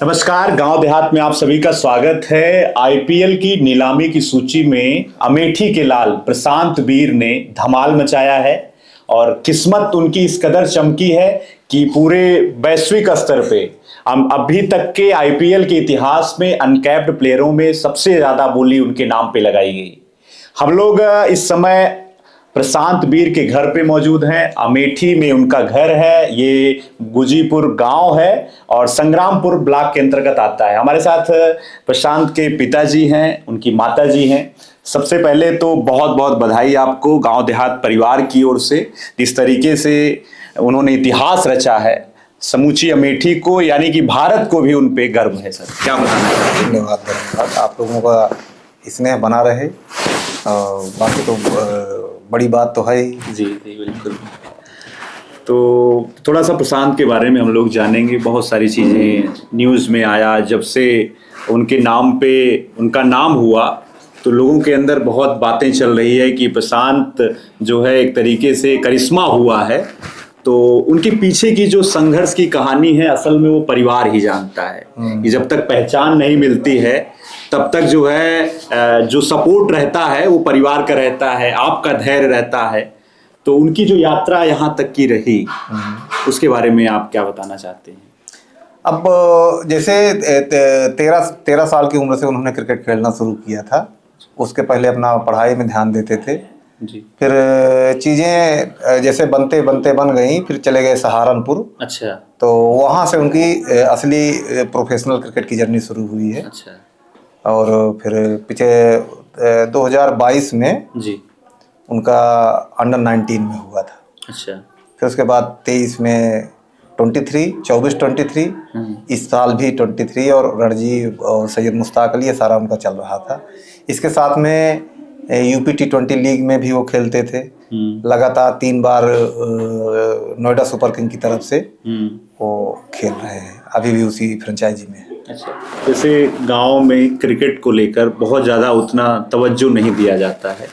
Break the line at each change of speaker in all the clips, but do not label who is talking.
नमस्कार। गांव देहात में आप सभी का स्वागत है। आईपीएल की नीलामी की सूची में अमेठी के लाल प्रशांत वीर ने धमाल मचाया है और किस्मत उनकी इस कदर चमकी है कि पूरे वैश्विक स्तर पे हम अभी तक के आईपीएल के इतिहास में अनकैप्ड प्लेयरों में सबसे ज्यादा बोली उनके नाम पे लगाई गई। हम लोग इस समय प्रशांत वीर के घर पे मौजूद हैं। अमेठी में उनका घर है। ये गुजीपुर गांव है और संग्रामपुर ब्लॉक के अंतर्गत आता है। हमारे साथ प्रशांत के पिताजी हैं, उनकी माताजी हैं। सबसे पहले तो बहुत बहुत बधाई आपको गांव देहात परिवार की ओर से, जिस तरीके से उन्होंने इतिहास रचा है। समूची अमेठी को यानी कि भारत को भी उन पे गर्व है। सर क्या बताना है?
धन्यवाद। आप लोगों का स्नेह बना रहे और बाकी तो बड़ी बात तो है ही।
जी जी बिल्कुल। तो थोड़ा सा प्रशांत के बारे में हम लोग जानेंगे। बहुत सारी चीज़ें न्यूज़ में आया, जब से उनके नाम पे उनका नाम हुआ तो लोगों के अंदर बहुत बातें चल रही है कि प्रशांत जो है एक तरीके से करिश्मा हुआ है। तो उनके पीछे की जो संघर्ष की कहानी है असल में वो परिवार ही जानता है कि जब तक पहचान नहीं मिलती है तब तक जो है जो सपोर्ट रहता है वो परिवार का रहता है, आपका धैर्य रहता है। तो उनकी जो यात्रा यहाँ तक की रही उसके बारे में आप क्या बताना चाहते हैं?
अब जैसे 13 साल की उम्र से उन्होंने क्रिकेट खेलना शुरू किया था। उसके पहले अपना पढ़ाई में ध्यान देते थे
जी।
फिर चीज़ें जैसे बनते बनते बन गई, फिर चले गए सहारनपुर।
अच्छा।
तो वहाँ से उनकी असली प्रोफेशनल क्रिकेट की जर्नी शुरू हुई है।
अच्छा।
और फिर पीछे 2022 में
जी
उनका अंडर 19 में हुआ था।
अच्छा।
फिर उसके बाद 23 में 24-23, इस साल भी 23 और रणजी और सैयद मुश्ताक अली, ये सारा उनका चल रहा था। इसके साथ में यूपी T20 लीग में भी वो खेलते थे। लगातार 3 बार नोएडा सुपर किंग की तरफ से वो खेल रहे हैं, अभी भी उसी फ्रेंचाइजी में।
अच्छा। जैसे गांव में क्रिकेट को लेकर बहुत ज़्यादा उतना तवज्जो नहीं दिया जाता है।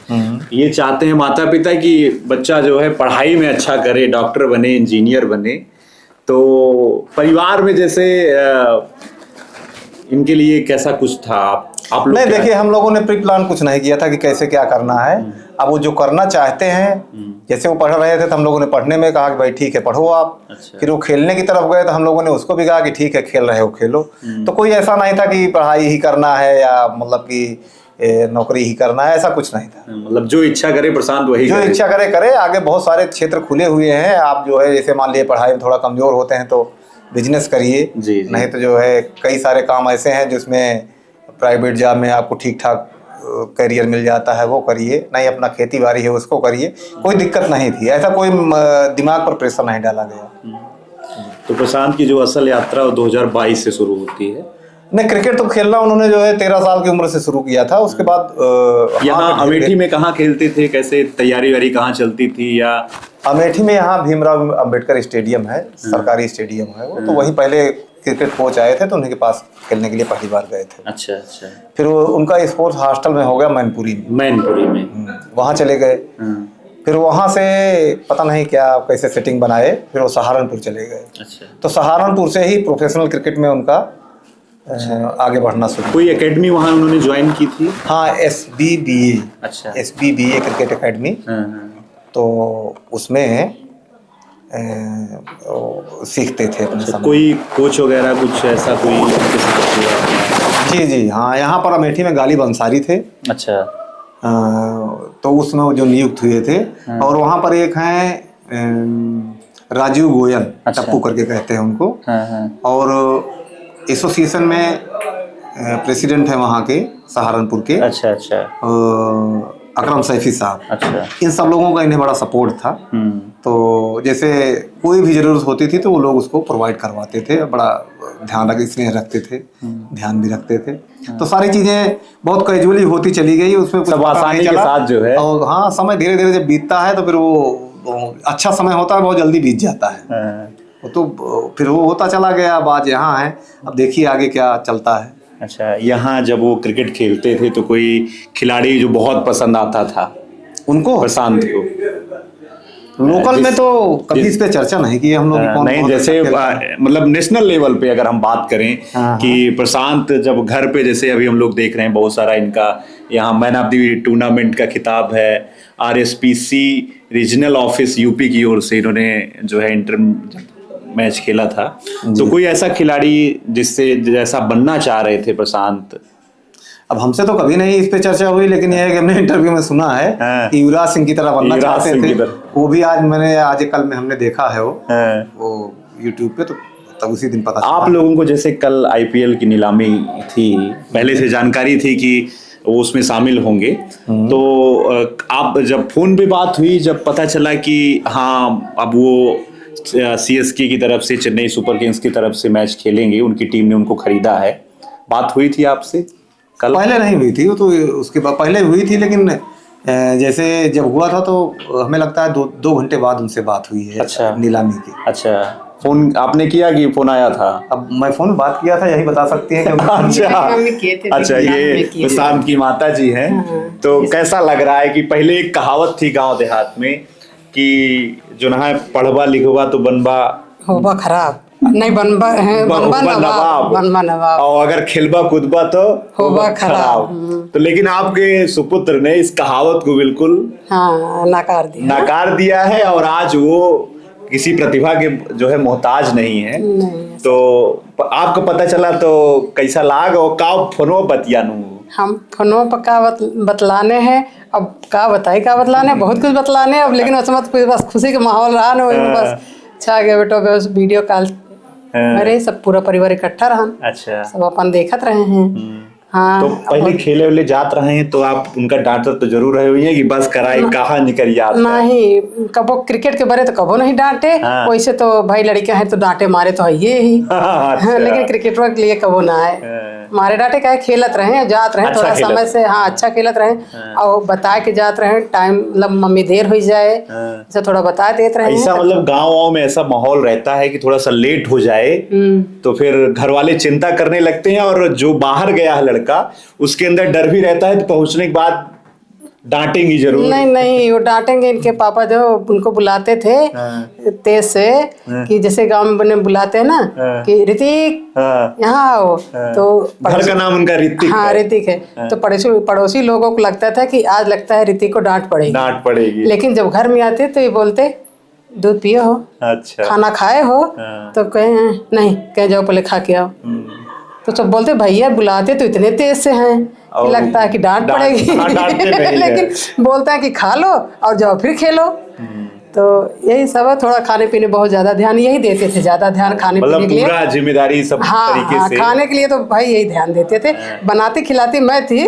ये चाहते हैं माता पिता कि बच्चा जो है पढ़ाई में अच्छा करे, डॉक्टर बने, इंजीनियर बने। तो परिवार में जैसे इनके लिए कैसा कुछ था? आप लोग
नहीं, देखिए, हम लोगों ने प्री प्लान कुछ नहीं किया था कि कैसे क्या करना है। अब वो जो करना चाहते हैं, जैसे वो पढ़ रहे थे तो हम लोगों ने पढ़ने में कहा कि भाई ठीक है पढ़ो आप।
अच्छा।
फिर वो खेलने की तरफ गए तो हम लोगों ने उसको भी कहा कि ठीक है खेल रहे हो खेलो। तो कोई ऐसा नहीं था कि पढ़ाई ही करना है या मतलब कि नौकरी ही करना है, ऐसा कुछ नहीं था।
मतलब जो इच्छा करे प्रशांत वही
जो इच्छा करे करे। आगे बहुत सारे क्षेत्र खुले हुए हैं। आप जो है जैसे मान लीजिए पढ़ाई में थोड़ा कमजोर होते हैं तो बिजनेस करिए, नहीं तो जो है कई सारे काम ऐसे हैं जिसमें प्राइवेट जॉब में आपको ठीक ठाक करियर मिल जाता है, वो करिए। नहीं, अपना खेती बाड़ी है उसको करिए, कोई दिक्कत नहीं थी। ऐसा कोई दिमाग पर प्रेशर नहीं डाला गया।
तो प्रशांत की जो असल यात्रा 2022 से शुरू होती है।
नहीं, क्रिकेट तो खेलना उन्होंने जो है 13 साल की उम्र से शुरू किया था। उसके बाद
यहाँ अमेठी में कहाँ खेलते थे, कैसे तैयारी वारी कहाँ चलती थी? या
अमेठी में यहाँ भीमराव अंबेडकर स्टेडियम है, सरकारी स्टेडियम है वो। तो वहीं पहले क्रिकेट कोच आए थे तो उनके पास खेलने के लिए पहली बार गए थे।
अच्छा अच्छा।
फिर वो उनका स्पोर्ट्स हॉस्टल में हो गया मैनपुरी में, वहाँ चले गए। फिर वहाँ से पता नहीं क्या कैसे सेटिंग बनाए, फिर वो सहारनपुर चले गए। अच्छा। तो सहारनपुर से ही प्रोफेशनल क्रिकेट में उनका आगे बढ़ना शुरू।
कोई एकेडमी वहाँ उन्होंने ज्वाइन की थी?
हाँ, SBBA।
अच्छा।
SBBA cricket academy. तो उसमें सीखते थे अपने समय।
कोई कोच वगैरह कुछ ऐसा कोई?
जी जी हाँ, यहाँ पर अमेठी में गालिब अंसारी थे। अच्छा। तो उसमें वो जो नियुक्त हुए थे। और वहाँ पर एक हैं राजीव गोयल, टप्पू करके कहते हैं उनको। और एसोसिएशन में प्रेसिडेंट है वहाँ के सहारनपुर के। अच्छा अच्छा। अकरम सैफी साहब। अच्छा। इन सब लोगों का इन्हें बड़ा सपोर्ट था। तो जैसे कोई भी जरूरत होती थी तो वो लोग उसको प्रोवाइड करवाते थे। बड़ा ध्यान स्नेह रखते थे, ध्यान भी रखते थे। तो सारी चीजें बहुत कैजुअली होती चली गई, उसमें सब आसानी के साथ जो है। और हाँ, समय धीरे धीरे जब बीतता है तो फिर वो अच्छा समय होता है, बहुत जल्दी बीत जाता है। तो फिर वो होता चला गया। अब आज यहाँ है, अब देखिए आगे क्या चलता है।
अच्छा, यहाँ जब वो क्रिकेट खेलते थे तो कोई खिलाड़ी जो बहुत पसंद आता था
उनको?
प्रशांत को?
लोकल में तो कभी इस पे चर्चा नहीं की हम लोग।
नहीं, जैसे मतलब नेशनल लेवल पे अगर हम बात करें कि प्रशांत जब घर पे, जैसे अभी हम लोग देख रहे हैं बहुत सारा इनका यहाँ मैन ऑफ द टूर्नामेंट का खिताब है, RSPC रीजनल ऑफिस यूपी की ओर से इन्होंने जो है इंटर मैच खेला था। तो कोई ऐसा खिलाड़ी जिससे जैसा बनना चाह रहे थे प्रशांत?
अब हमसे तो कभी नहीं इस पे चर्चा हुई, लेकिन यह है कि हमने इंटरव्यू में सुना है कि युवराज सिंह की तरह बनना चाहते थे। वो भी आज कल में हमने देखा है वो यूट्यूब पे, तो तब उसी दिन पता।
आप लोगों को जैसे कल IPL की नीलामी थी, पहले से जानकारी थी कि वो उसमें शामिल होंगे, तो आप जब फोन पे बात हुई, जब पता चला कि हाँ अब वो CSK की तरफ से, चेन्नई सुपर किंग्स की तरफ से मैच खेलेंगे, उनकी टीम ने उनको खरीदा है, बात हुई थी आपसे कल?
पहले नहीं हुई थी वो, तो उसके बाद पहले हुई थी, लेकिन जैसे जब हुआ था तो हमें लगता है 2 घंटे बाद उनसे बात हुई है।
अच्छा,
नीलामी की।
अच्छा, फोन आपने किया कि फोन आया था?
अब मैं फोन बात किया था, यही बता सकती हैं कि
अच्छा, ये प्रशांत की माता जी हैं। तो कैसा लग रहा है कि पहले एक कहावत थी गांव देहात में कि जो ना पढ़वा लिखवा तो बनबा
होबा खराब, नहीं बनबा नवाब,
और अगर खिलबा कूदबा तो
होबा खराब।
तो लेकिन आपके सुपुत्र ने इस कहावत को बिल्कुल
नकार
दिया है और आज वो किसी प्रतिभा के जो है मोहताज नहीं है। तो आपको पता चला तो कैसा लाग, और का फोनो बतियानू?
हम फोनो पर का बतलाने हैं, अब का बताई का बतलाने, बहुत कुछ बतलाने अब, लेकिन उसमें बस खुशी का माहौल रहा ना, बस छा गया बेटो, बस वीडियो कॉल अरे सब पूरा परिवार इकट्ठा रहा।
अच्छा,
सब अपन देखत रहे हैं। हाँ,
तो पहले खेले वाले जात रहे हैं तो आप उनका डांटत तो जरूर रहे हुई है कि बस कराई कहा निकल याद
नहीं, कबो क्रिकेट के बारे तो कबो नहीं डांटे। वैसे तो भाई लड़के हैं तो डांटे मारे तो है ये ही। लेकिन क्रिकेट के लिए कबो ना है मारे डांटे, क्या खेलत रहे, जात रहे थोड़ा समय से। हाँ, अच्छा खेलत रहे और बता के जात रहे, टाइम मतलब मम्मी देर हो जाए ऐसा थोड़ा बता देते रहे।
ऐसा मतलब गाँव में ऐसा माहौल रहता है कि थोड़ा सा लेट हो जाए तो फिर घर वाले चिंता करने लगते हैं, और जो बाहर गया है लड़का उसके अंदर डर भी रहता है तो पहुंचने के बाद डांटेंगे जरूर।
नहीं वो डांटेंगे। इनके पापा जो उनको बुलाते थे तेज से, कि जैसे गांव में बुलाते हैं ना कि ऋतिक यहाँ आओ, तो
घर का नाम उनका ऋतिक।
हाँ, ऋतिक है। तो पड़ोसी लोगों को लगता था कि आज लगता है ऋतिक को डांट पड़ेगी। लेकिन जब घर में आते तो ये बोलते दूध पिए हो,
अच्छा,
खाना खाए हो, तो कहे नहीं, कहे जाओ पहले खा के आओ। तो सब बोलते भैया बुलाते तो इतने तेज से हैं कि लगता है कि डांट पड़ेगी। लेकिन बोलता है कि खा लो और जाओ फिर खेलो। तो यही सब है, थोड़ा खाने पीने बहुत ज्यादा ध्यान यही देते थे, ज्यादा ध्यान खाने पीने के लिए,
पूरा जिम्मेदारी सब तरीके से।
खाने के लिए तो भाई यही ध्यान देते थे। बनाती खिलाती मैं थी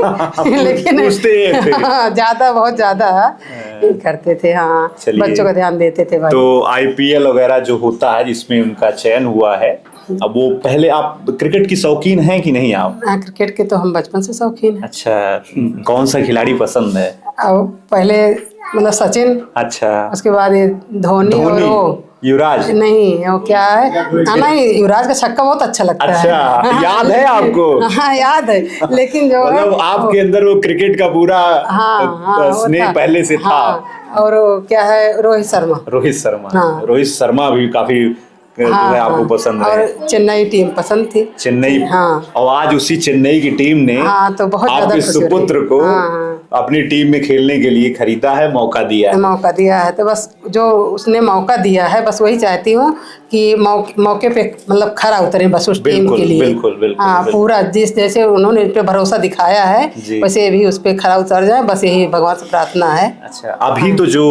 लेकिन ज्यादा बहुत ज्यादा करते थे। हाँ, बच्चों का ध्यान देते थे भाई।
तो IPL वगैरह जो होता है जिसमें उनका चयन हुआ है, अब वो पहले आप क्रिकेट की शौकीन हैं कि नहीं आप?
हाँ, क्रिकेट के तो हम बचपन से शौकीन हैं।
अच्छा, कौन सा खिलाड़ी पसंद है?
अब पहले मतलब सचिन,
अच्छा,
उसके बाद ये धोनी और वो
युवराज।
नहीं, वो क्या है, नहीं, युवराज का छक्का बहुत अच्छा लगता है।
अच्छा, याद है आपको?
हाँ, याद है, लेकिन जो
मतलब आपके अंदर वो क्रिकेट का पूरा स्नेह पहले से था।
और क्या है, रोहित
शर्मा भी काफी आपको पसंद है।
और चेन्नई टीम पसंद थी।
चेन्नई, हाँ, और आज उसी चेन्नई की टीम ने
तो बहुत
आपके सुपुत्र को अपनी टीम में खेलने के लिए खरीदा है, मौका दिया है।
तो बस जो उसने मौका दिया है, बस वही चाहती हूँ कि मौके पे मतलब खरा उतरे बस उस टीम के लिए।
बिल्कुल,
हाँ, पूरा जैसे उन्होंने इस पे भरोसा दिखाया है वैसे भी उस पे खरा उतर जाए, बस यही भगवान से प्रार्थना है।
अच्छा, अभी तो जो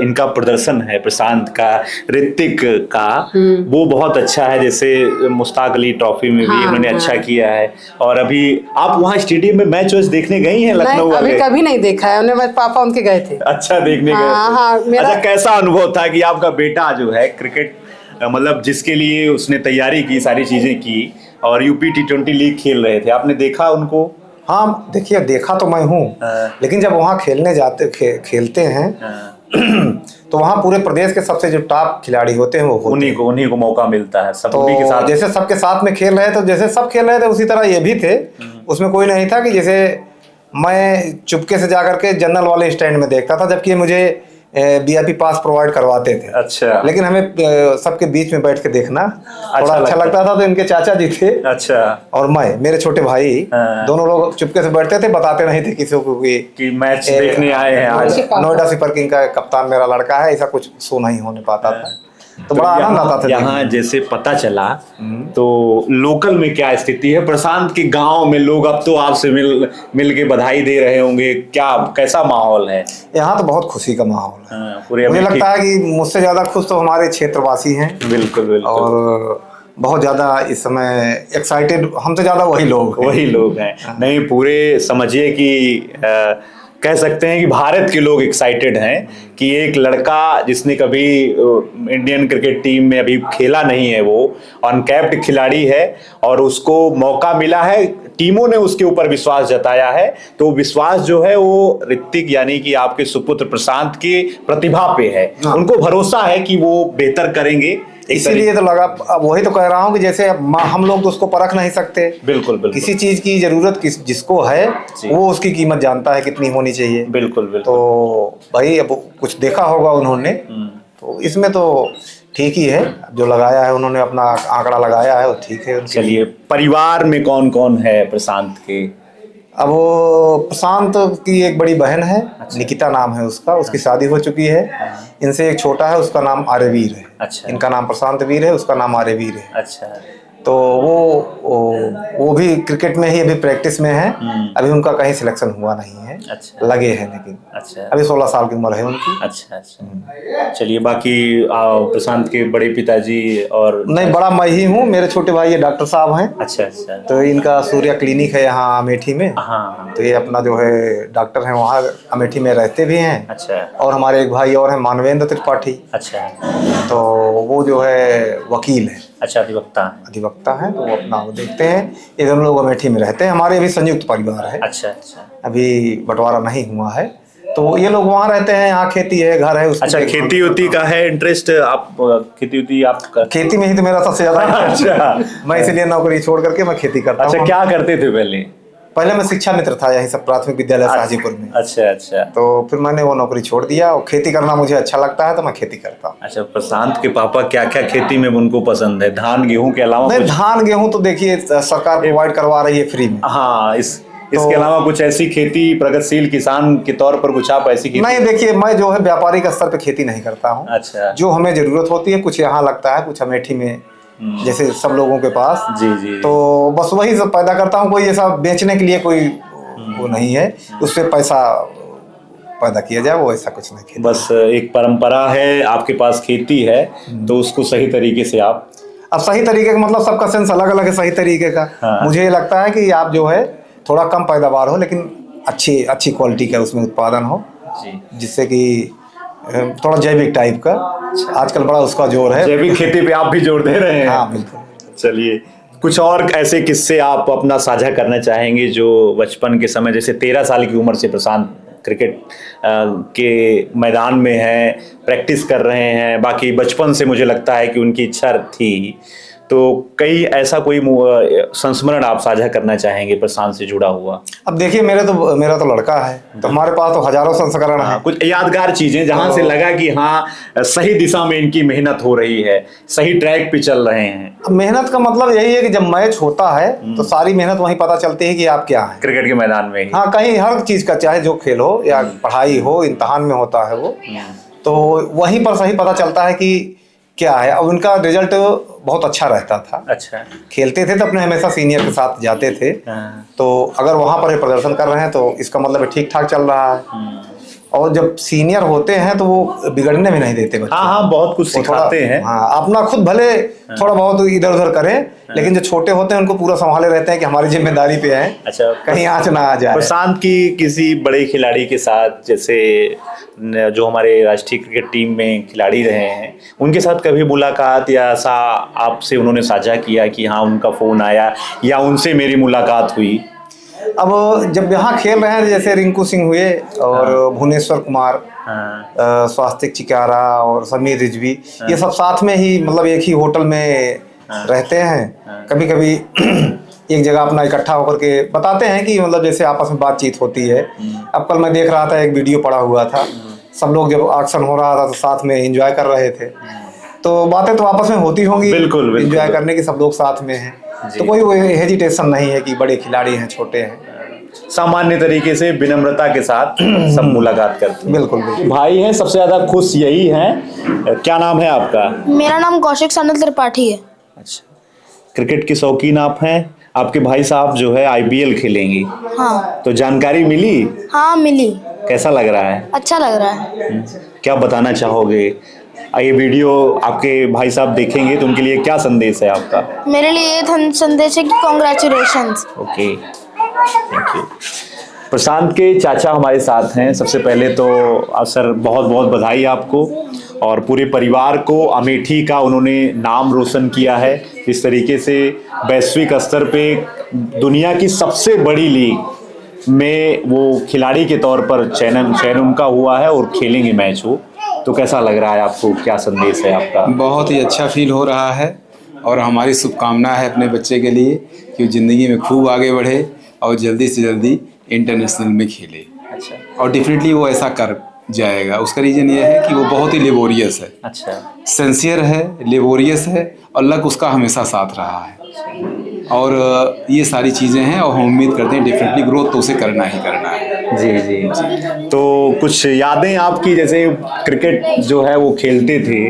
इनका प्रदर्शन है प्रशांत का, ऋतिक का, वो बहुत अच्छा है। जैसे मुश्ताक अली ट्रॉफी में भी उन्होंने अच्छा किया है। और अभी आप वहाँ स्टेडियम में मैच देखने गई हैं लखनऊ वाले?
अभी कभी नहीं देखा है, उन्हें पापा उनके गए थे।
अच्छा, देखने गए। अच्छा, कैसा अनुभव था कि आपका बेटा जो है क्रिकेट मतलब जिसके लिए उसने तैयारी की, सारी चीजें की, और यूपी T20 लीग खेल रहे थे, आपने देखा उनको?
हाँ, देखिए, देखा तो मैं हूँ, लेकिन जब वहाँ खेलने जाते खेलते हैं तो वहाँ पूरे प्रदेश के सबसे जो टॉप खिलाड़ी होते हैं वो
उन्हीं को मौका मिलता है। सब
तो
के साथ,
जैसे सबके साथ में खेल रहे थे, तो जैसे सब खेल रहे थे उसी तरह ये भी थे। उसमें कोई नहीं था कि जैसे मैं चुपके से जाकर के जनरल वाले स्टैंड में देखता था, जबकि मुझे VIP पास प्रोवाइड करवाते थे।
अच्छा।
लेकिन हमें सबके बीच में बैठ के देखना थोड़ा अच्छा लगता था। तो इनके चाचा जी थे,
अच्छा, और
मेरे छोटे भाई, दोनों लोग चुपके से बैठते थे, बताते नहीं थे किसी को कि
मैच देखने आए हैं आज।
नोएडा सुपर किंग का कप्तान मेरा लड़का है, ऐसा कुछ शो नहीं होने पाता था। तो बड़ा आनंद आता था।
यहाँ जैसे पता चला तो लोकल में क्या स्थिति है प्रशांत के गांव में? लोग अब तो आपसे मिल के बधाई दे रहे होंगे, क्या कैसा माहौल है
यहाँ? तो बहुत खुशी का माहौल है।
पूरे
मुझे लगता है कि मुझसे ज्यादा खुश तो हमारे क्षेत्रवासी हैं।
बिल्कुल बिल्कुल।
और बहुत ज्यादा इस समय एक्साइटेड हमसे ज्यादा वही लोग
हैं। नहीं, पूरे समझिए कि कह सकते हैं कि भारत के लोग एक्साइटेड हैं कि एक लड़का जिसने कभी इंडियन क्रिकेट टीम में अभी खेला नहीं है, वो अनकैप्ड खिलाड़ी है और उसको मौका मिला है, टीमों ने उसके ऊपर विश्वास जताया है। तो विश्वास जो है वो ऋतिक यानी कि आपके सुपुत्र प्रशांत की प्रतिभा पे है। उनको भरोसा है कि वो बेहतर करेंगे,
इसीलिए तो लगा। अब वही तो कह रहा हूँ कि जैसे हम लोग तो उसको परख नहीं सकते।
बिल्कुल बिल्कुल।
किसी चीज की जरूरत जिसको है वो उसकी कीमत जानता है कितनी होनी चाहिए।
बिल्कुल बिल्कुल।
तो भाई अब कुछ देखा होगा उन्होंने, तो इसमें तो ठीक ही है, जो लगाया है उन्होंने, अपना आंकड़ा लगाया है वो ठीक है।
चलिए, परिवार में कौन कौन है प्रशांत के?
अब वो प्रशांत की एक बड़ी बहन है, निकिता नाम है उसका, उसकी शादी हो चुकी है। इनसे एक छोटा है, उसका नाम आर्यवीर है।
अच्छा।
इनका नाम प्रशांत वीर है, उसका नाम आर्यवीर है।
अच्छा।
तो वो भी क्रिकेट में ही अभी प्रैक्टिस में है। अभी उनका कहीं सिलेक्शन हुआ नहीं है।
अच्छा।
लगे हैं लेकिन।
अच्छा।
अभी 16 साल की उम्र है उनकी।
अच्छा अच्छा। चलिए, बाकी प्रशांत के बड़े पिताजी और? नहीं,
बड़ा मैं ही हूँ, मेरे छोटे भाई ये डॉक्टर साहब हैं।
अच्छा अच्छा।
तो इनका सूर्या क्लिनिक है यहाँ अमेठी में।
हाँ।
तो ये अपना जो है डॉक्टर है, वहाँ अमेठी में रहते भी हैं।
अच्छा।
और हमारे एक भाई और हैं, मानवेंद्र त्रिपाठी।
अच्छा।
तो वो जो है वकील है।
अच्छा,
अधिवक्ता है। तो वो अपना वो देखते हैं। ये दोनों लोग अमेठी में रहते हैं। हमारे अभी संयुक्त परिवार है।
अच्छा अच्छा।
अभी बंटवारा नहीं हुआ है। तो ये लोग वहाँ रहते हैं, यहाँ खेती है, घर है।
अच्छा, खेती उती का है इंटरेस्ट? आप खेती उती आप
खेती में ही तो मेरा सबसे ज्यादा। अच्छा। मैं इसलिए नौकरी छोड़ करके मैं खेती करता हूँ।
अच्छा, क्या करते थे पहले?
पहले मैं शिक्षा मित्र था यहीं सब प्राथमिक विद्यालय शाहजीपुर में।
अच्छा अच्छा।
तो फिर मैंने वो नौकरी छोड़ दिया और खेती करना मुझे अच्छा लगता है, तो मैं खेती करता हूँ।
अच्छा, प्रशांत के पापा क्या क्या खेती में उनको पसंद है? धान गेहूं के अलावा?
नहीं, धान गेहूं तो देखिए सरकार प्रोवाइड करवा रही है फ्री में।
हाँ, इसके अलावा कुछ ऐसी खेती, प्रगतिशील किसान के तौर पर कुछ आप ऐसी खेती?
नहीं, देखिए मैं जो है व्यापारिक स्तर पे खेती नहीं करता हूँ।
अच्छा। जो
हमें जरूरत होती है, कुछ यहाँ लगता है, कुछ अमेठी में जैसे सब लोगों के पास।
जी जी।
तो बस वही सब पैदा करता हूँ। कोई ऐसा बेचने के लिए कोई वो नहीं है, उससे पैसा पैदा किया जाए, वो ऐसा कुछ नहीं।
बस एक परंपरा है, आपके पास खेती है तो उसको सही तरीके से आप।
अब सही तरीके का मतलब सबका सेंस अलग अलग है सही तरीके का।
हाँ।
मुझे लगता है कि आप जो है थोड़ा कम पैदावार हो लेकिन अच्छी क्वालिटी का उसमें उत्पादन हो, जिससे कि थोड़ा जैविक टाइप का। आजकल बड़ा उसका जोर है,
जैविक खेती पे आप भी जोर दे रहे हैं।
हाँ बिल्कुल।
चलिए, कुछ और ऐसे किस्से आप अपना साझा करना चाहेंगे जो बचपन के समय, जैसे 13 साल की उम्र से प्रशांत क्रिकेट के मैदान में है, प्रैक्टिस कर रहे हैं, बाकी बचपन से मुझे लगता है कि उनकी इच्छा थी, तो कई ऐसा कोई संस्मरण आप साझा करना चाहेंगे प्रशांत से जुड़ा हुआ?
अब देखिए, मेरा तो लड़का है, तो हमारे पास तो हजारों संस्करण हैं।
कुछ यादगार चीजें जहां से लगा कि हाँ सही दिशा में इनकी मेहनत हो रही है, सही ट्रैक पे चल रहे हैं।
मेहनत का मतलब यही है कि जब मैच होता है तो सारी मेहनत वहीं पता चलती है कि आप क्या है
क्रिकेट के मैदान में।
हाँ, कहीं हर चीज का, चाहे जो खेल हो या पढ़ाई हो, इम्तिहान में होता है वो, तो वहीं पर सही पता चलता है कि क्या है। अब उनका रिजल्ट बहुत अच्छा रहता था।
अच्छा। खेलते
थे तो अपने हमेशा सीनियर के साथ जाते थे। तो अगर वहां पर प्रदर्शन कर रहे हैं तो इसका मतलब ठीक ठाक चल रहा है। और जब सीनियर होते हैं तो वो बिगड़ने भी नहीं देते बच्चे।
हाँ, बहुत कुछ सिखाते हैं।
हाँ, अपना खुद भले थोड़ा बहुत इधर उधर करें, लेकिन जो छोटे होते हैं उनको पूरा संभाले रहते हैं कि हमारी जिम्मेदारी पे है। अच्छा, कहीं आंच ना आ जाए।
प्रशांत की किसी बड़े खिलाड़ी के साथ, जैसे जो हमारे राष्ट्रीय क्रिकेट टीम में खिलाड़ी रहे हैं, उनके साथ कभी मुलाकात या ऐसा आपसे उन्होंने साझा किया कि हाँ उनका फोन आया या उनसे मेरी मुलाकात हुई?
अब जब यहाँ खेल रहे हैं, जैसे रिंकू सिंह हुए और भुवनेश्वर कुमार, स्वास्तिक चिकारा और समीर रिजवी, ये सब साथ में ही मतलब एक ही होटल में रहते हैं। कभी कभी एक जगह अपना इकट्ठा होकर के बताते हैं कि मतलब जैसे आपस में बातचीत होती है। अब कल मैं देख रहा था, एक वीडियो पड़ा हुआ था सब लोग जब एक्शन हो रहा था तो साथ में एंजॉय कर रहे थे। तो बातें तो आपस में होती होंगी,
बिल्कुल
एंजॉय करने की, सब लोग साथ में हैं, तो कोई हेजिटेशन नहीं है कि बड़े खिलाड़ी हैं छोटे हैं।
सामान्य तरीके से विनम्रता के साथ सब मुलाकात करते हैं।
बिल्कुल बिल्कुल।
भाई हैं सबसे ज्यादा खुश यही हैं। क्या नाम है आपका?
मेरा नाम कौशिक सनत त्रिपाठी है।
अच्छा, क्रिकेट के शौकीन आप हैं। आपके भाई साहब जो है आईपीएल खेलेंगे,
हाँ
तो जानकारी मिली?
हाँ मिली।
कैसा लग रहा है?
अच्छा लग रहा है।
क्या बताना चाहोगे? ये वीडियो आपके भाई साहब देखेंगे तो उनके लिए क्या संदेश है आपका?
मेरे लिए ये संदेश है कि congratulations.
Okay, thank you. Prashant के चाचा हमारे साथ हैं। सबसे पहले तो सर बहुत बहुत बधाई आपको और पूरे परिवार को। अमेठी का उन्होंने नाम रोशन किया है। इस तरीके से वैश्विक स्तर पे दुनिया की सबसे बड़ी लीग में वो खिलाड़ी के तौर पर चयन उनका हुआ है और खेलेंगे मैच वो। तो कैसा लग रहा है आपको? क्या संदेश है आपका?
बहुत ही अच्छा फील हो रहा है और हमारी शुभकामना है अपने बच्चे के लिए कि वो ज़िंदगी में खूब आगे बढ़े और जल्दी से जल्दी इंटरनेशनल में खेले।
अच्छा,
और डेफिनेटली वो ऐसा कर जाएगा। उसका रीज़न ये है कि वो बहुत ही लेबोरियस है,
अच्छा,
सिंसियर है, लेबोरियस है और लक उसका हमेशा साथ रहा है। और ये सारी चीज़ें हैं और हम उम्मीद करते हैं डेफिनेटली ग्रोथ तो उसे करना ही करना है।
जी जी। तो कुछ यादें आपकी, जैसे क्रिकेट जो है वो खेलते थे,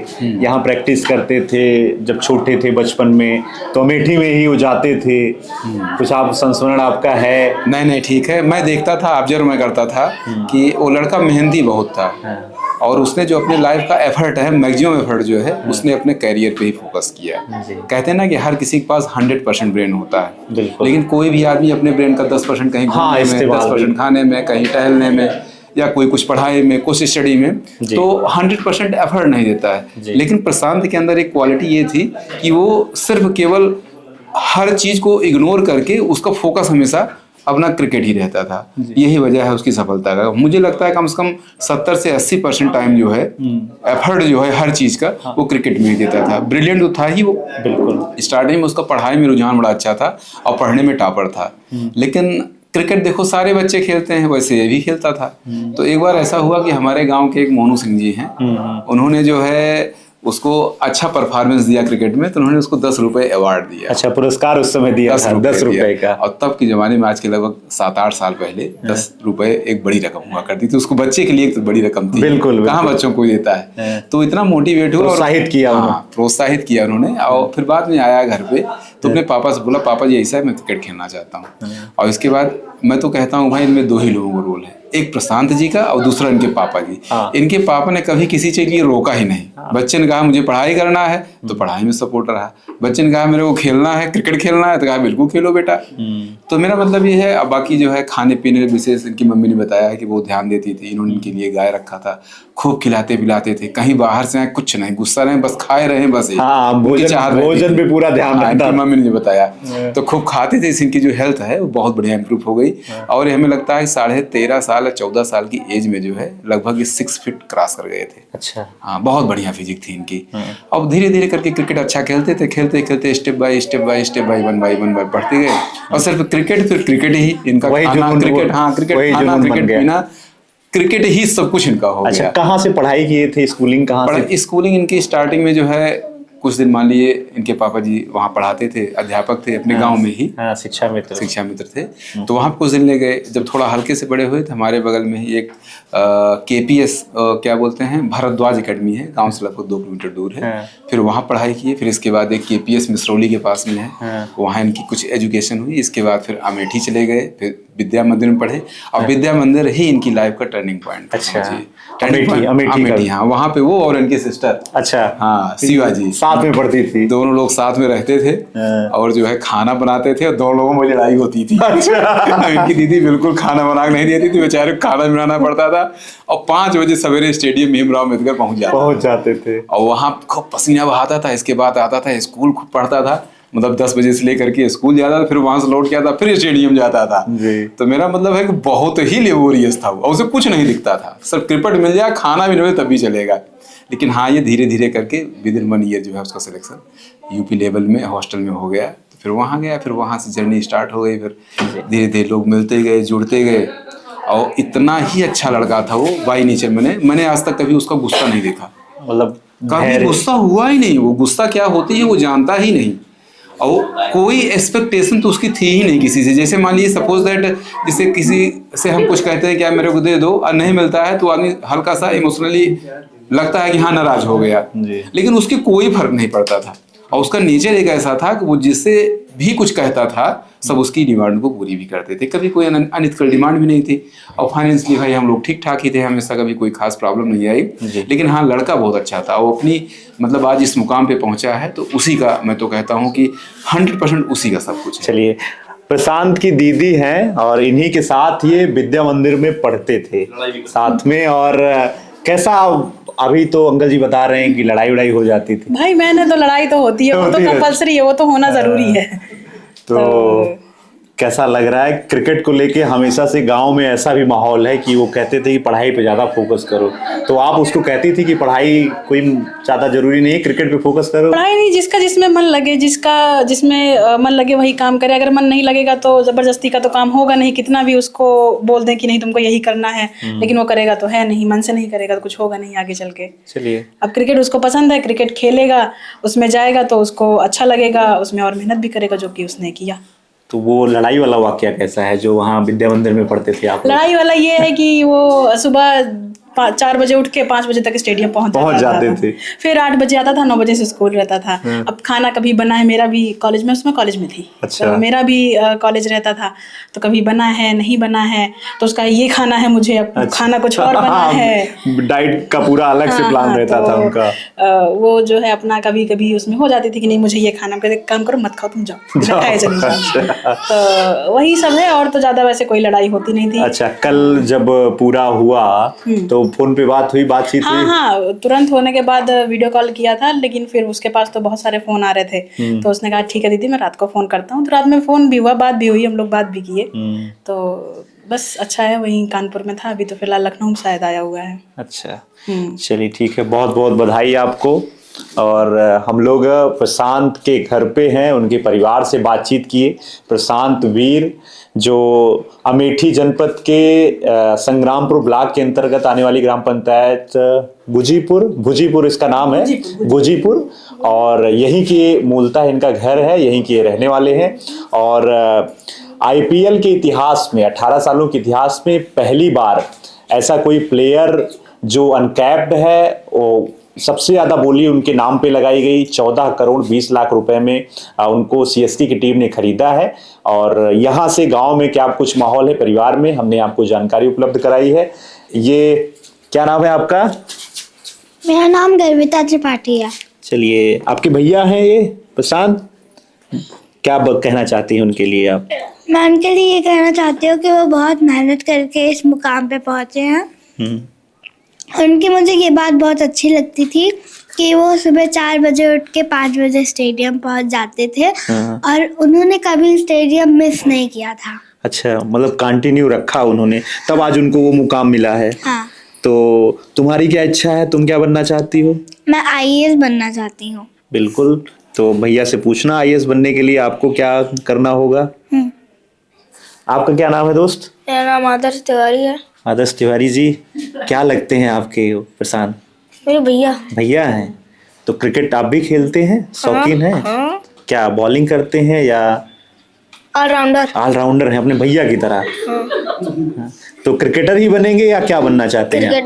यहाँ प्रैक्टिस करते थे जब छोटे थे बचपन में, तो अमेठी में ही वो जाते थे। कुछ आप संस्मरण आपका है?
नहीं ठीक है। मैं देखता था, ऑब्जर्व मैं करता था कि वो लड़का मेहनती बहुत था और उसने जो अपने लाइफ का एफर्ट है, मैक्सिमम एफर्ट जो है उसने अपने करियर पे ही फोकस किया है। कहते हैं ना कि हर किसी के पास 100% ब्रेन होता है, लेकिन कोई भी आदमी अपने ब्रेन का 10% कहीं घूमने में, 10% खाने में, कहीं टहलने में, या कोई कुछ पढ़ाई में, कुछ स्टडी में, तो 100% एफर्ट नहीं देता है। लेकिन प्रशांत के अंदर एक क्वालिटी ये थी कि वो सिर्फ केवल हर चीज को इग्नोर करके उसका फोकस हमेशा अपना क्रिकेट ही रहता था। यही वजह है उसकी सफलता का। मुझे लगता है कम से कम 70 से 80% टाइम जो है एफर्ट जो है हर चीज का वो क्रिकेट में ही देता था। ब्रिलियंट तो था ही वो, बिल्कुल। स्टार्टिंग में उसका पढ़ाई में रुझान बड़ा अच्छा था और पढ़ने में टॉपर था, लेकिन क्रिकेट देखो सारे बच्चे खेलते हैं, वैसे ये भी खेलता था। तो एक बार ऐसा हुआ कि हमारे गाँव के एक मोनू सिंह जी हैं, उन्होंने जो है उसको अच्छा परफॉर्मेंस दिया क्रिकेट में, तो उन्होंने उसको 10 रुपए अवार्ड दिया।
अच्छा, पुरस्कार उस समय दिया 10 रुपए का।
और तब के जमाने में, आज के लगभग 7-8 साल पहले 10 रुपए एक बड़ी रकम हुआ करती थी। उसको बच्चे के लिए एक तो बड़ी रकम थी,
बिल्कुल,
कहाँ बच्चों को देता है। तो इतना मोटिवेट हुआ, प्रोत्साहित किया उन्होंने। और फिर बाद में आया घर पे तो अपने पापा से बोला, पापा जी ऐसा है, मैं क्रिकेट खेलना चाहता हूँ। और इसके बाद मैं तो कहता हूँ भाई, इनमें 2 ही लोगों का रोल है, एक प्रशांत जी का और दूसरा इनके पापा जी। इनके पापा ने कभी किसी चीज के लिए रोका ही नहीं। बच्चे ने कहा मुझे पढ़ाई करना है तो पढ़ाई में सपोर्ट रहा। बच्चे ने कहा मेरे को खेलना है, क्रिकेट खेलना है, तो कहा बिल्कुल खेलो बेटा। तो मेरा मतलब ये है। अब बाकी जो है खाने पीने विशेष इनकी मम्मी ने बताया है कि वो ध्यान देती थी। इन्होंने इनके लिए गाय रखा था, खूब खिलाते पिलाते थे, कहीं बाहर से आए कुछ नहीं, गुस्सा नहीं, बस खाए रहे, बस
भोजन पे पूरा ध्यान।
मम्मी ने बताया तो खूब खाते थे। इनकी जो हेल्थ है वो बहुत बढ़िया इंप्रूव हो गई और हमें लगता है 13.5 साल या 14 साल की एज में जो है लगभग 6 फीट क्रॉस कर गए थे।
अच्छा,
हाँ, बहुत बढ़िया फिजिक थी इनकी। अब धीरे धीरे करके क्रिकेट अच्छा खेलते थे, खेलते खेलते step by step one by one बढ़ते गए और सिर्फ क्रिकेट, फिर क्रिकेट ही इनका खाना, क्रिकेट, हाँ क्रिकेट खाना, क्रिकेट पीना, क्रिकेट ही सब कुछ इनका हो गया।
अच्छा, कहाँ से पढ़ाई किए थे? स्कूलिंग कहाँ से?
स्कूलिंग इनकी स्टार्टिंग में जो है कुछ दिन मान लिए इनके पापा जी वहाँ पढ़ाते थे, अध्यापक थे अपने गांव में ही।
शिक्षा मित्र
थे। तो वहाँ पे कुछ दिन ले गए। जब थोड़ा हल्के से बड़े हुए तो हमारे बगल में ही एक KPS क्या बोलते हैं, भारद्वाज एकेडमी है, गांव से लगभग 2 किलोमीटर दूर है। फिर वहाँ पढ़ाई की। फिर इसके बाद एक KPS मिसरौली के पास में है, वहाँ इनकी कुछ एजुकेशन हुई। इसके बाद फिर अमेठी चले गए, फिर विद्या मंदिर में पढ़े और विद्या मंदिर ही इनकी लाइफ का टर्निंग पॉइंट।
अच्छा,
अमेठी, हाँ, वहाँ पे वो और इनकी सिस्टर,
अच्छा,
हाँ, शिवाजी
साथ में पढ़ती थी।
दोनों लोग साथ में रहते थे और जो है खाना बनाते थे और 2 लोगों में लड़ाई होती थी। अच्छा। इनकी दीदी बिल्कुल खाना बना नहीं देती थी, बेचारे को खाना बनाना पड़ता था और 5 बजे सवेरे स्टेडियम भीमराव अम्बेडकर पहुंच जाते थे और वहाँ खूब पसीना बहाता था। इसके बाद आता था स्कूल, खूब पढ़ता था, मतलब 10 बजे से लेकर के स्कूल जाता था, फिर वहां से लौट के आता, फिर स्टेडियम जाता था। तो मेरा मतलब है कि बहुत ही लेबोरियस था और उसे कुछ नहीं दिखता था, सिर्फ क्रिकेट मिल जाए, खाना भी नहीं मिले तब भी चलेगा। लेकिन हाँ, ये धीरे धीरे करके विदिन 1 ईयर जो है उसका सिलेक्शन यूपी लेवल में हॉस्टल में हो गया। तो फिर वहाँ गया, फिर वहाँ से जर्नी स्टार्ट हो गई। फिर धीरे धीरे लोग मिलते गए, जुड़ते गए और इतना ही अच्छा लड़का था वो बाई नेचर। मैंने आज तक कभी उसका गुस्सा नहीं देखा,
मतलब
कभी गुस्सा हुआ ही नहीं। वो गुस्सा क्या होती है वो जानता ही नहीं, और कोई एक्सपेक्टेशन तो उसकी थी ही नहीं किसी से। जैसे मान लीजिए सपोज दैट, जैसे किसी से हम कुछ कहते हैं कि आप मेरे को दे दो और नहीं मिलता है तो आदमी हल्का सा इमोशनली लगता है कि हाँ नाराज हो गया, लेकिन उसकी कोई फर्क नहीं पड़ता था। और उसका नेचर एक ऐसा था कि वो जिससे भी कुछ कहता था सब उसकी डिमांड को पूरी भी करते थे, कभी कोई अनइथिकल डिमांड भी नहीं थी। और फाइनेंशियली भाई हम लोग ठीक ठाक ही थे, हमेशा कभी कोई खास प्रॉब्लम नहीं आई। लेकिन हाँ लड़का बहुत अच्छा था, वो अपनी मतलब आज इस मुकाम पे पहुंचा है तो उसी का, मैं तो कहता हूँ कि 100% उसी का सब कुछ है।
चलिए, प्रशांत की दीदी हैं और इन्हीं के साथ ये विद्या मंदिर में पढ़ते थे साथ में। और कैसा, अभी तो अंकल जी बता रहे हैं कि लड़ाई उड़ाई हो जाती थी।
भाई मैंने तो लड़ाई तो होती है, वो तो कंपलसरी है, वो तो होना जरूरी है।
तो कैसा लग रहा है क्रिकेट को लेके? हमेशा से गांव में ऐसा भी माहौल है कि वो कहते थे कि पढ़ाई पे ज्यादा फोकस करो, तो आप उसको कहती थी कि पढ़ाई कोई ज्यादा जरूरी नहीं है, क्रिकेट पे फोकस करो?
पढ़ाई नहीं, जिसका जिसमें मन लगे, जिसमें मन लगे वही काम करे। अगर मन नहीं लगेगा तो जबरदस्ती का तो काम होगा नहीं, कितना भी उसको बोल दें कि नहीं तुमको यही करना है, लेकिन वो करेगा तो है नहीं, मन से नहीं करेगा तो कुछ होगा नहीं आगे चल के।
चलिए,
अब क्रिकेट उसको पसंद है, क्रिकेट खेलेगा, उसमें जाएगा तो उसको अच्छा लगेगा, उसमें और मेहनत भी करेगा जो कि उसने किया।
तो वो लड़ाई वाला वाकया कैसा है जो वहाँ विद्या मंदिर में पढ़ते थे आप?
लड़ाई वाला ये है कि वो सुबह 4 बजे उठ के 5 बजे तक स्टेडियम पहुंच जाते थे। फिर 8 बजे आता था, 9 बजे से स्कूल रहता था। अब खाना कभी बना है, मेरा भी कॉलेज में, उसमें कॉलेज में थी,
अच्छा।
तो मेरा भी कॉलेज रहता था, तो कभी बना है नहीं बना है तो उसका ये खाना है मुझे, अब
अच्छा।
खाना कुछ और बना है।
डाइट का पूरा अलग से प्लान रहता था उनका।
वो जो है अपना कभी कभी उसमें हो जाती थी कि नहीं मुझे ये खाना, कहते काम करो मत खाओ तुम जाओ खाए चले जाओ। तो वही सब है, और तो ज्यादा वैसे कोई लड़ाई होती नहीं थी।
अच्छा, कल जब पूरा हुआ तो फोन पे बातचीत हुई?
हाँ, तुरंत होने के बाद वीडियो कॉल किया था, लेकिन फिर उसके पास तो बहुत सारे फोन आ रहे थे, तो उसने कहा ठीक है दीदी मैं रात को फोन करता हूँ। तो रात में फोन भी हुआ, बात भी हुई, हम लोग बात भी किए। तो बस अच्छा है, वहीं कानपुर में था, अभी तो फिलहाल लखनऊ में शायद आया हुआ है।
अच्छा, चलिए ठीक है, बहुत बहुत बधाई आपको। और हम लोग प्रशांत के घर पे हैं, उनके परिवार से बातचीत किए। प्रशांत वीर जो अमेठी जनपद के संग्रामपुर ब्लॉक के अंतर्गत आने वाली ग्राम पंचायत भुजीपुर इसका नाम है, भुजीपुर, और यहीं के मूलतः इनका घर है, यहीं के रहने वाले हैं। और आईपीएल के इतिहास में 18 सालों के इतिहास में पहली बार ऐसा कोई प्लेयर जो अनकैप्ड है, वो सबसे ज्यादा बोली उनके नाम पे लगाई गई। 14 करोड़ 20 लाख रुपए में उनको सीएसके की टीम ने खरीदा है। और यहाँ से गांव में क्या कुछ माहौल है परिवार में, हमने आपको जानकारी उपलब्ध कराई है। ये क्या नाम है आपका?
मेरा नाम गर्विता त्रिपाठी है।
चलिए, आपके भैया हैं ये प्रशांत, क्या कहना चाहती हैं उनके लिए आप?
मैं उनके लिए ये कहना चाहती हूँ कि वो बहुत मेहनत करके इस मुकाम पे पहुंचे हैं। उनकी मुझे ये बात बहुत अच्छी लगती थी कि वो सुबह 4 बजे उठ के 5 बजे स्टेडियम पहुंच जाते थे, और उन्होंने कभी स्टेडियम मिस नहीं किया था।
अच्छा, मतलब कंटिन्यू रखा उन्होंने, तब आज उनको वो मुकाम मिला है।
हाँ।
तो तुम्हारी क्या इच्छा है, तुम क्या बनना चाहती हो?
मैं आईएएस बनना चाहती हूँ।
बिल्कुल, तो भैया से पूछना आईएएस बनने के लिए आपको क्या करना होगा। आपका क्या नाम है दोस्त?
मेरा नाम आदर्श तिवारी है।
आदर्श तिवारी जी, क्या लगते हैं आपके प्रशांत?
मेरे
भैया हैं। तो क्रिकेट आप भी खेलते हैं, शौकीन हैं?
हाँ।
क्या बॉलिंग करते हैं या ऑलराउंडर हैं अपने भैया की तरह? हाँ। तो क्रिकेटर ही बनेंगे या क्या बनना चाहते हैं?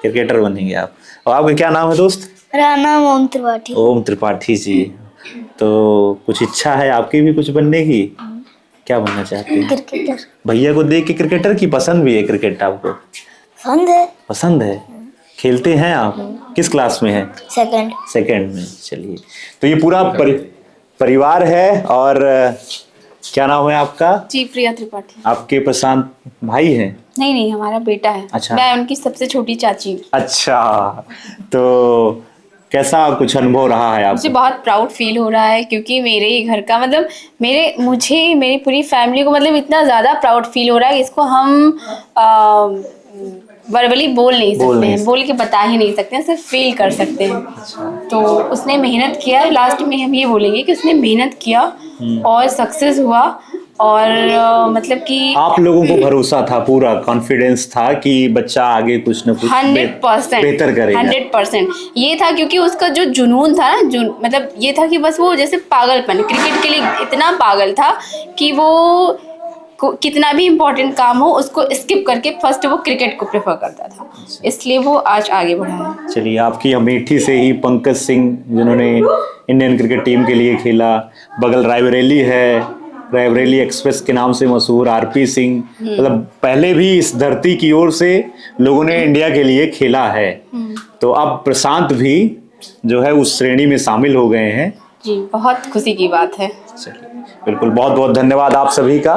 क्रिकेटर बनेंगे आप। और आपका क्या नाम है दोस्त?
मेरा नाम ओम त्रिपाठी।
ओम त्रिपाठी जी, तो कुछ इच्छा है आपकी भी कुछ बनने की? क्या बनना चाहते हैं?
क्रिकेटर।
भैया को देख के क्रिकेटर की पसंद भी है? क्रिकेट आपको पसंद है? खेलते हैं आप? किस क्लास में है? सेकंड में। चलिए, तो ये पूरा परिवार है। और क्या नाम है आपका?
जी, प्रिया त्रिपाठी।
आपके प्रशांत भाई हैं?
नहीं, हमारा बेटा है।
अच्छा।
मैं उनकी सबसे छोटी चाची हूँ।
अच्छा, तो कैसा कुछ अनुभव रहा है आपको?
मुझे बहुत प्राउड फील हो रहा है, क्योंकि मेरे ही घर का मतलब मेरी पूरी फैमिली को मतलब इतना ज़्यादा प्राउड फील हो रहा है कि इसको हम वर्बली बोल नहीं सकते हैं, बोल के बता ही नहीं सकते हैं, सिर्फ फील कर सकते हैं। तो उसने मेहनत किया, लास्ट में हम ये बोलेंगे कि उसने मेहनत किया और सक्सेस हुआ। और मतलब कि
आप लोगों को भरोसा था, पूरा कॉन्फिडेंस था कि बच्चा आगे कुछ न कुछ
100%
बेहतर करेगा।
100% ये था, क्योंकि उसका जो जुनून था ना, मतलब ये था कि बस वो जैसे पागलपन, क्रिकेट के लिए इतना पागल था कि वो कितना भी इम्पोर्टेंट काम हो उसको स्किप करके फर्स्ट वो क्रिकेट को प्रेफर करता था, इसलिए वो आज आगे बढ़ा है।
चलिए, आपकी अमेठी से ही पंकज सिंह जिन्होंने इंडियन क्रिकेट टीम के लिए खेला, बगल रायबरेली है, रायबरेली एक्सप्रेस के नाम से मशहूर आरपी सिंह, मतलब पहले भी इस धरती की ओर से लोगों ने इंडिया के लिए खेला है। तो अब प्रशांत भी जो है उस श्रेणी में शामिल हो गए हैं।
जी, बहुत खुशी की बात है।
चलिए, बिल्कुल, बहुत बहुत धन्यवाद आप सभी का।